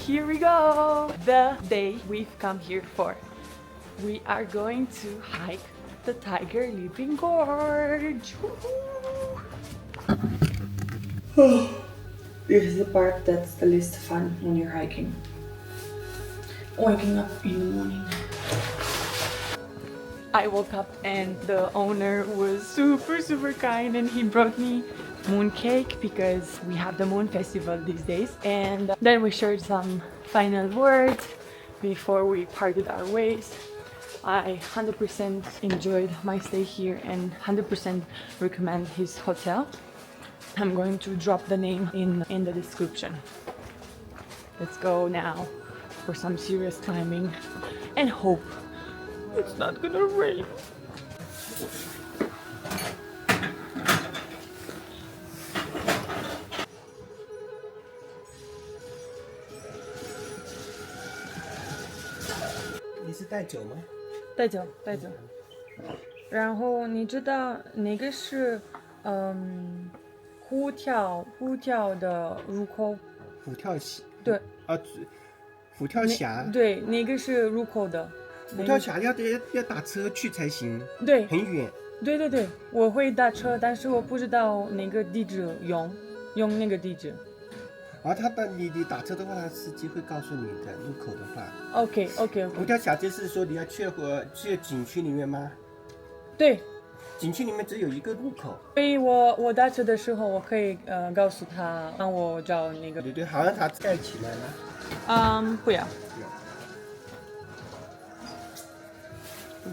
here we go! The day we've come here for. We are going to hike the Tiger Leaping Gorge. This is the part that's the least fun when you're hiking. Waking up in the morning. I woke up and the owner was super kind and he brought me moon cake because we have the moon festival these days, and then we shared some final words before we parted our ways. I 100% enjoyed my stay here and 100% recommend his hotel. I'm going to drop the name in the description. Let's go now for some serious climbing and hope it's not gonna rain.你是带酒吗？带酒。然后你知道哪个是呼跳的入口？虎跳峡。对。啊，虎跳峡。对，哪个是入口的？虎跳峡要打车去才行。对。很远。对，我会打车，但是我不知道哪个地址用那个地址。然后你打车的话，司机会告诉你的入口的话。OK。虎跳峡就是说你要去景区里面吗？对。景区里面只有一个入口。所以我打车的时候，我可以告诉他让我找那个。对，好像它盖起来了。不要。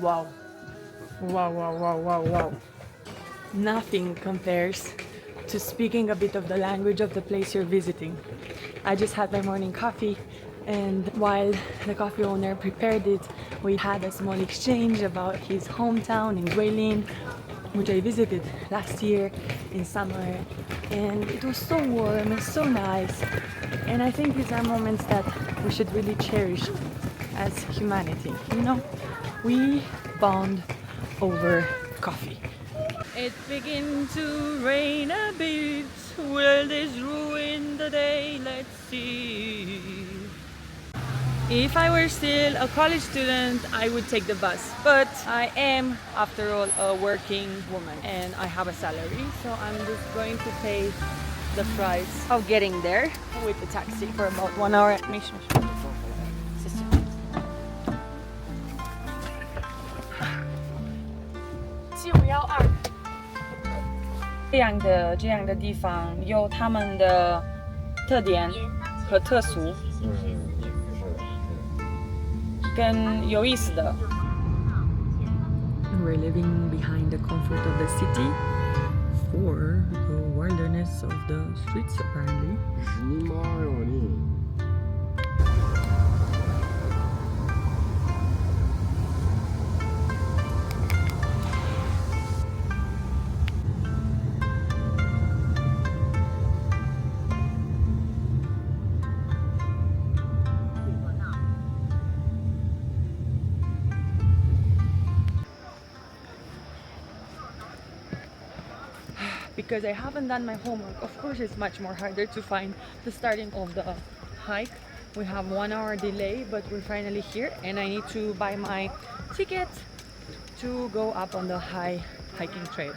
Wow. Nothing compares to speaking a bit of the language of the place you're visiting. I just had my morning coffee, and while the coffee owner prepared it, we had a small exchange about his hometown in Guilin, which I visited last year in summer, and it was so warm and so nice. And I think these are moments that we should really cherish as humanity. You know, we bond over coffee. It's beginning to rain a bit. Will this ruin the day? Let's see. If I were still a college student, I would take the bus. But I am, after all, a working woman and I have a salary. So I'm just going to pay the price of getting there with the taxi for about 1 hour. Make sure. Sister. 7512这样的地方有他们的特点和特殊，更有意思的。We're living behind the comfort of the city for the wilderness of the streets, apparently. Because I haven't done my homework, of course it's much more harder to find the starting of the hike. We have 1 hour delay, but we're finally here and I need to buy my ticket to go up on the hiking trail.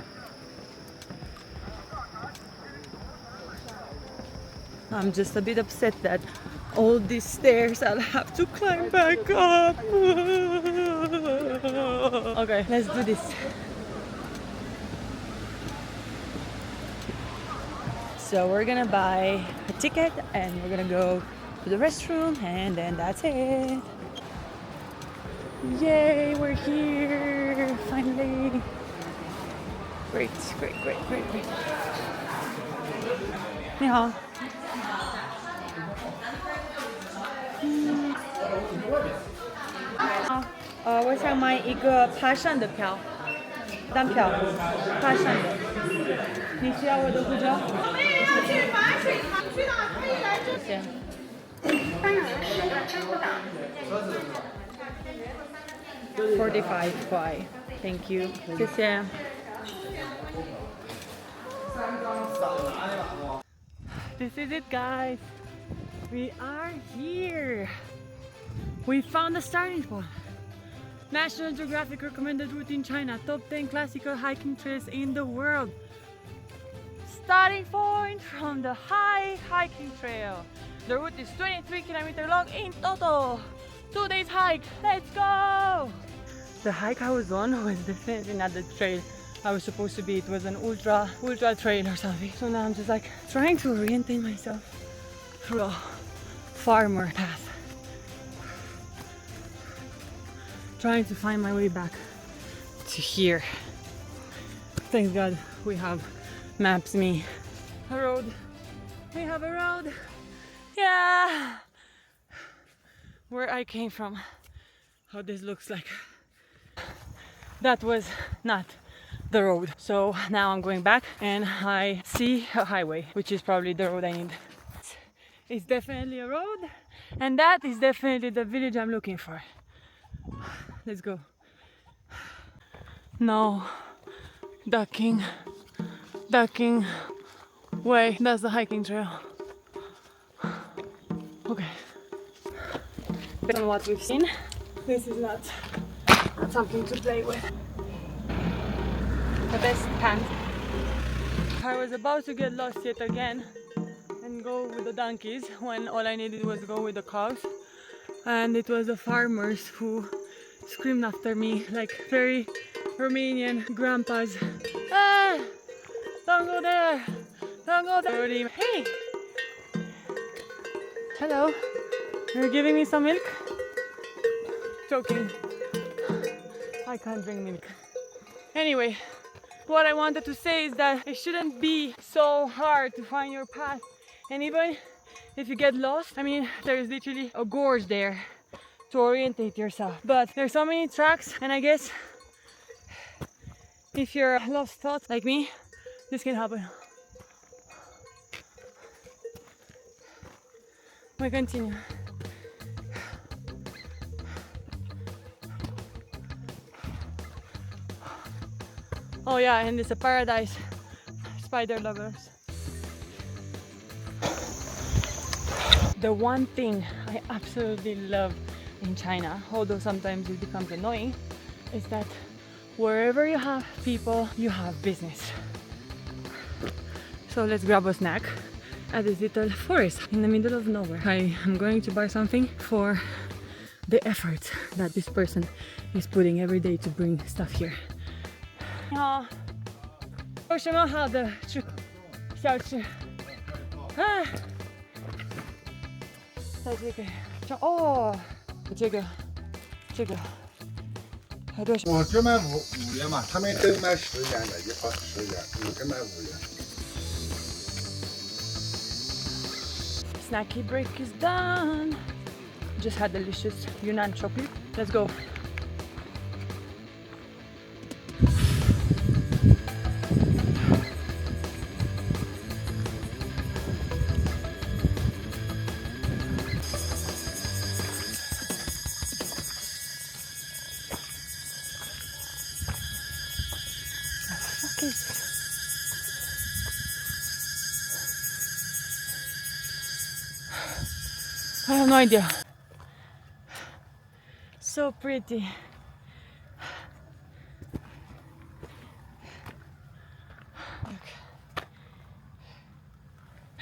I'm just a bit upset that all these stairs I'll have to climb back up. Okay, let's do this. So we're gonna buy a ticket and we're gonna go to the restroom and then that's it. Yay, we're here finally. Great. 你好。我想买一个爬山的票，单票，爬山的。你需要我的护照？谢谢。45 块 ，Thank you， 谢谢。This is it, guys. We are here. We found the starting spot. National Geographic recommended route in China. Top 10 classical hiking trails in the world. Starting point from the Hive hiking trail. The route is 23 kilometers long in total. 2 days hike. Let's go! The hike I was on was definitely not the trail I was supposed to be. It was an ultra trail or something. So now I'm just like trying to orientate myself through a farmer path. Trying to find my way back to here. Thank God we have Maps Me. A road. We have a road. Yeah! Where I came from. How this looks like. That was not the road. So now I'm going back and I see a highway, which is probably the road I need. It's definitely a road, and that is definitely the village I'm looking for. Let's go. No. Ducking. Way. That's the hiking trail. Okay. Based on what we've seen, this is not something to play with. The best camp. I was about to get lost yet again and go with the donkeys when all I needed was go with the cows. And it was the farmers who screamed after me like very Romanian grandpas. Ah! Don't go there! Don't go there! Hey! Hello! You're giving me some milk? Joking. I can't drink milk. Anyway, what I wanted to say is that it shouldn't be so hard to find your path. And even if you get lost, I mean, there's literally a gorge there to orientate yourself. But there's so many tracks, and I guess if you're lost thoughts like me, this can happen. We continue. Oh yeah, and it's a paradise. Spider lovers. The one thing I absolutely love in China, although sometimes it becomes annoying, is that wherever you have people, you have business. So let's grab a snack at this little forest in the middle of nowhere. I am going to buy something for the effort that this person is putting every day to bring stuff here. 你好，有什么好的小吃？啊，在这个，哦，这个，还多少？我只买5元嘛，他们都买10元的，一盒10元，你只买5元。 Snacky break is done. Just had delicious Yunnan chocolate. Let's go. I have no idea. So pretty. Look.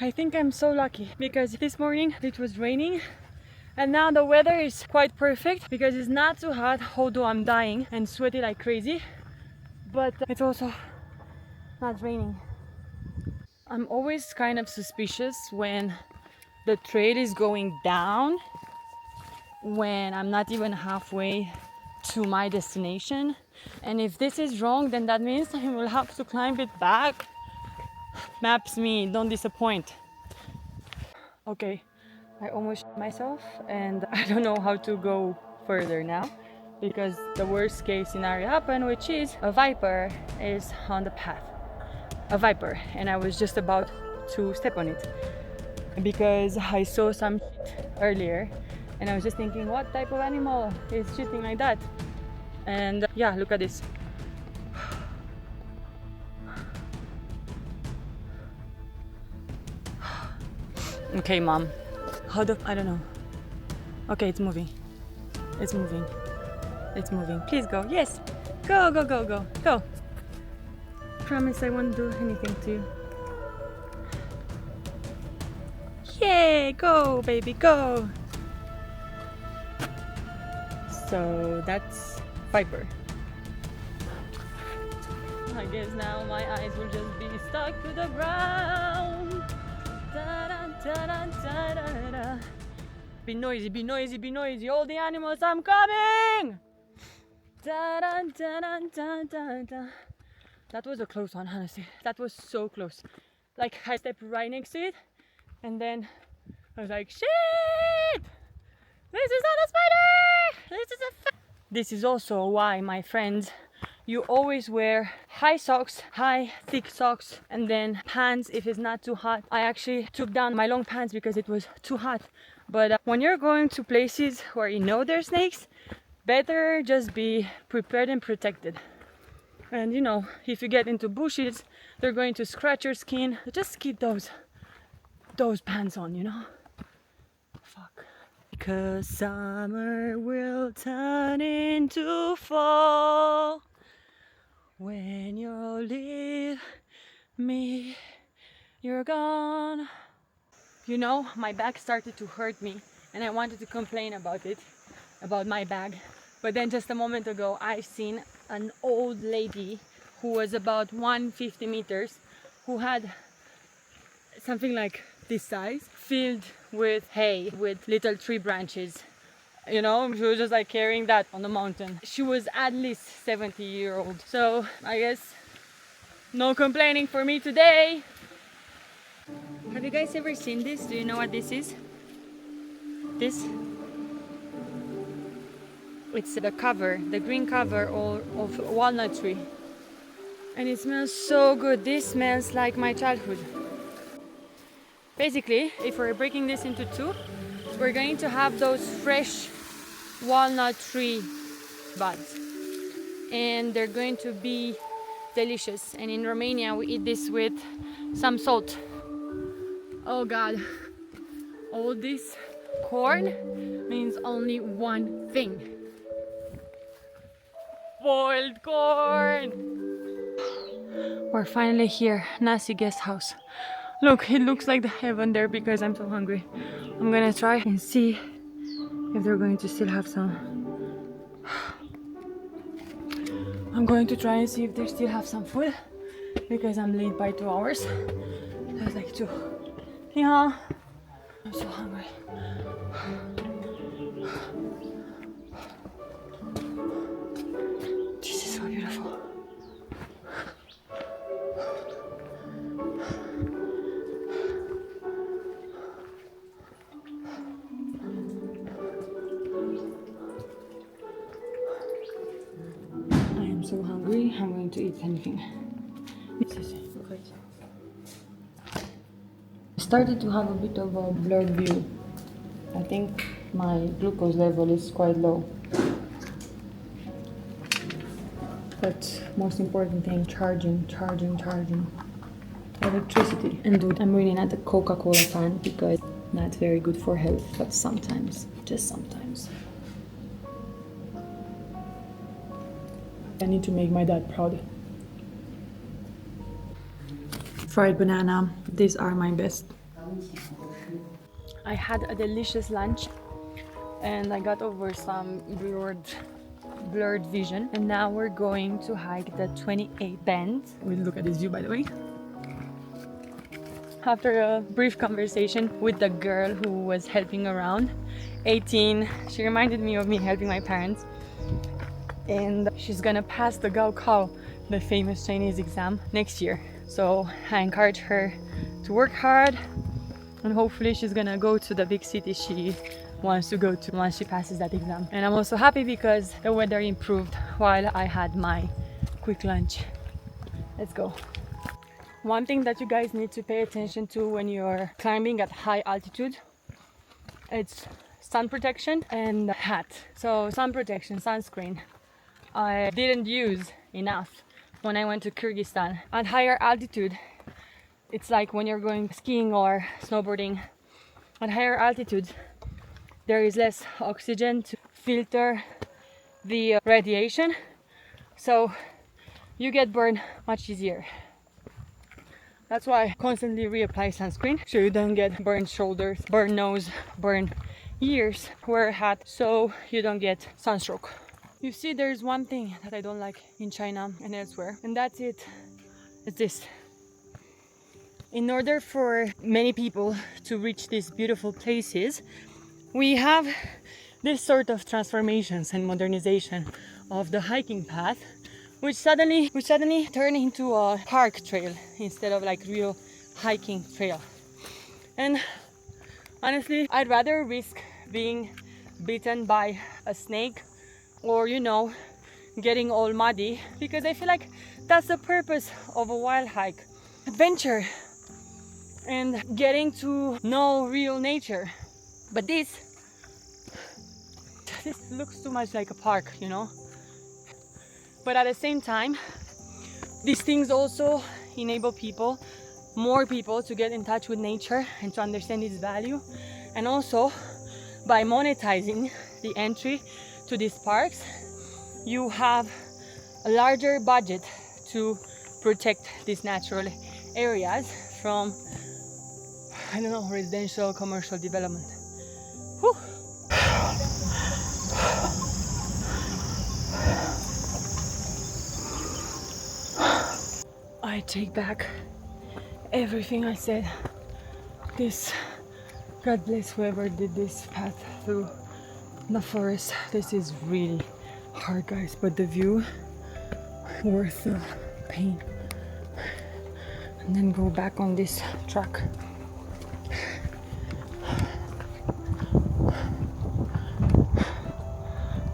I think I'm so lucky because this morning it was raining and now the weather is quite perfect because it's not too hot, although I'm dying and sweaty like crazy, but it's also not raining. I'm always kind of suspicious when the trail is going down, when I'm not even halfway to my destination. And if this is wrong, then that means I will have to climb it back. Maps Me, don't disappoint. Okay, I almost shit myself and I don't know how to go further now because the worst case scenario happened, which is a viper is on the path. A viper, and I was just about to step on it because I saw some shit earlier and I was just thinking, what type of animal is shitting like that? And yeah, look at this. Okay, mom, How the... I don't know. Okay, it's moving. It's moving. It's moving. Please go. Yes. Go, go, go, go. Go. Promise I won't do anything to you. Yay! Go, baby, go! So that's Viper. I guess now my eyes will just be stuck to the ground. Da-da-da-da-da-da. Be noisy, be noisy, be noisy. All the animals, I'm coming! Da-da-da-da-da-da. That was a close one, honestly. That was so close. Like, I stepped right next to it, and then I was like, shit! This is not a spider! This is a This is also why, my friends, you always wear high socks, high thick socks, and then pants if it's not too hot. I actually took down my long pants because it was too hot. But when you're going to places where you know there's snakes, better just be prepared and protected. And you know, if you get into bushes, they're going to scratch your skin. Just keep those pants on, you know? Fuck. Because summer will turn into fall when you leave me, you're gone. You know, my back started to hurt me and I wanted to complain about it, about my bag. But then just a moment ago, I've seen an old lady who was about 150 meters, who had something like this size, filled with hay, with little tree branches. You know, she was just like carrying that on the mountain. She was at least 70-year-old. So I guess no complaining for me today. Have you guys ever seen this? Do you know what this is? This? It's the cover, the green cover of walnut tree. And it smells so good. This smells like my childhood. Basically, if we're breaking this into two, we're going to have those fresh walnut tree buds. And they're going to be delicious. And in Romania, we eat this with some salt. Oh God. All this corn means only one thing. Boiled corn! We're finally here, Naxi guest house. Look, it looks like the heaven there because I'm so hungry. I'm gonna try and see if they're going to still have some. I'm going to try and see if they still have some food because I'm late by 2 hours. I was like 2. Yeah, I'm so hungry. This is so beautiful. I am so hungry, I'm going to eat anything. I started to have a bit of a blurred view. I think my glucose level is quite low. But most important thing, charging. Electricity. And dude, I'm really not a Coca-Cola fan because that's very good for health, but sometimes, just sometimes. I need to make my dad proud. Fried banana, these are my best. I had a delicious lunch and I got over some blurred vision, and now we're going to hike the 28 bend. We'll look at this view, by the way. After a brief conversation with the girl who was helping around, 18, she reminded me of me helping my parents, and she's gonna pass the Gaokao, the famous Chinese exam, next year. So I encourage her to work hard, and hopefully she's gonna go to the big city she wants to go to once she passes that exam. And I'm also happy because the weather improved while I had my quick lunch. Let's go. One thing that you guys need to pay attention to when you're climbing at high altitude, it's sun protection and hat. So sun protection, sunscreen, I didn't use enough when I went to Kyrgyzstan. At higher altitude, it's like when you're going skiing or snowboarding At higher altitudes, there is less oxygen to filter the radiation, so you get burned much easier. That's why I constantly reapply sunscreen, so you don't get burned shoulders, burned nose, burned ears. Wear a hat so you don't get sunstroke. You see, there's one thing that I don't like in China and elsewhere, and that's it. It's this. In order for many people to reach these beautiful places, we have this sort of transformations and modernization of the hiking path, which suddenly turn into a park trail instead of like real hiking trail. And honestly, I'd rather risk being bitten by a snake or, you know, getting all muddy, because I feel like that's the purpose of a wild hike. Adventure and getting to know real nature. But this looks too much like a park, you know? But at the same time, these things also enable more people to get in touch with nature and to understand its value. And also, by monetizing the entry to these parks, you have a larger budget to protect these natural areas from, I don't know, residential, commercial development. Whew. I take back everything I said. God bless whoever did this path through the forest. This is really hard, guys, but the view worth the pain. And then go back on this track.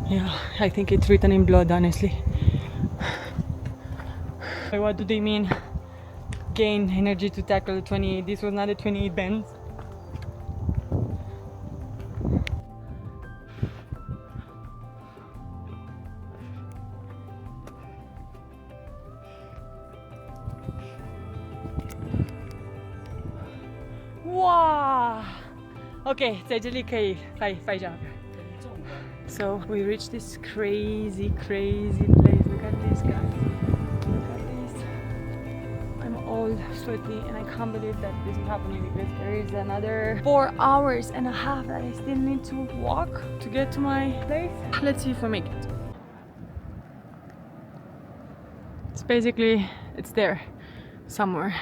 Yeah, I think it's written in blood, honestly. What do they mean? Gain energy to tackle the 28. This was not a 28 bend. Wow! Okay, 在这里可以拍照。So we reached this crazy place. Look at this, guys. Look at this. I'm all sweaty and I can't believe that this is happening, because there is another 4 hours and a half that I still need to walk to get to my place. Let's see if I make it. It's basically, it's there somewhere.